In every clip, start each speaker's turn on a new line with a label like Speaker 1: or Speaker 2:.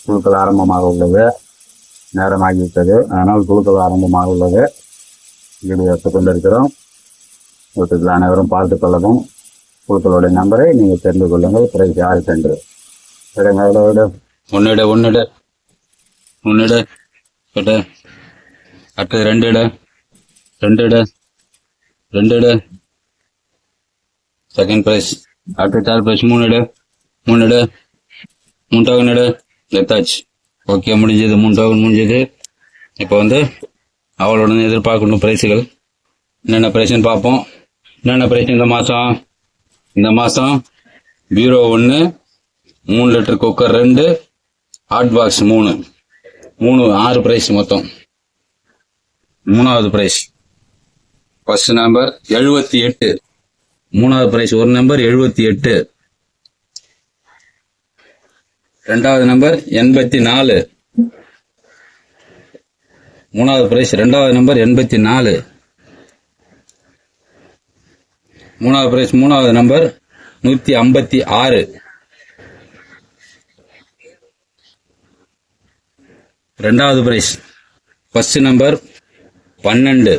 Speaker 1: குழுக்கள் ஆரம்பமாக உள்ளது. நேரமாகிவிட்டது, அதனால் குழுக்கள் ஆரம்பமாக உள்ளது. வீடியோ எடுத்துக் கொண்டிருக்கிறோம். வீட்டுக்கு அனைவரும் பார்த்துக் கொள்ளவும். குழுக்களுடைய நம்பரை நீங்கள் தெரிந்து கொள்ளுங்கள். பிறகு யாருக்கு என்று ஒன்னிட ஒன்னிட ஒன்னிட அடுத்தது ரெண்டு இட செகண்ட் பிரைஸ். அடுத்த தேர்ட் பிரைஸ் மூணு டோக்கன் எடுத்தாச்சு. ஓகே, முடிஞ்சது. 3 டோக்கன் முடிஞ்சது. இப்போ வந்து அவளுடன் எதிர்பார்க்கணும் பிரைஸுகள். என்னென்ன பிரைஸ்ன்னு பார்ப்போம். என்னென்ன பிரைஸ் இந்த மாதம் bureau 1, 3 litre cooker 2, hot box 3 6 prize மொத்தம். 3வது பிரைஸ் ஃபர்ஸ்ட் நம்பர் 78. 3வது பிரைஸ் ஒரு நம்பர் 78. 2வது நம்பர் 84. 3வது பிரைஸ் 2வது நம்பர் 84. 3வது பிரைஸ் 3வது நம்பர் 156. 2வது பிரைஸ் ஃபர்ஸ்ட் நம்பர் 12.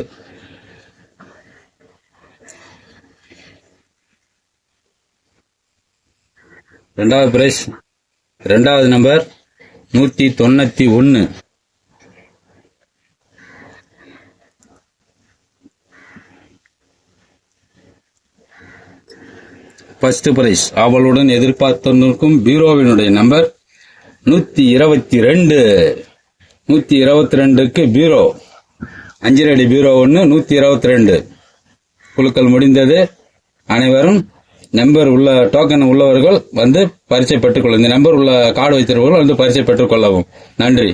Speaker 1: 2வது பிரைஸ் 2வது நம்பர் 191. ஃபர்ஸ்ட் பிரைஸ் அவளுடன் எதிர்பார்த்திருக்கும் பீரோவினுடைய நம்பர் 122. 122க்கு பீரோ 5 அடி பீரோ 1 122. குழுக்கள் முடிந்தது. அனைவரும் நம்பர் உள்ள டோக்கன் உள்ளவர்கள் வந்து பரிச்சை பெற்றுக் கொள்ளும். இந்த நம்பர் உள்ள கார்டு வைத்திருப்பவர்கள் வந்து பரிச்சை பெற்றுக் கொள்ளவும். நன்றி.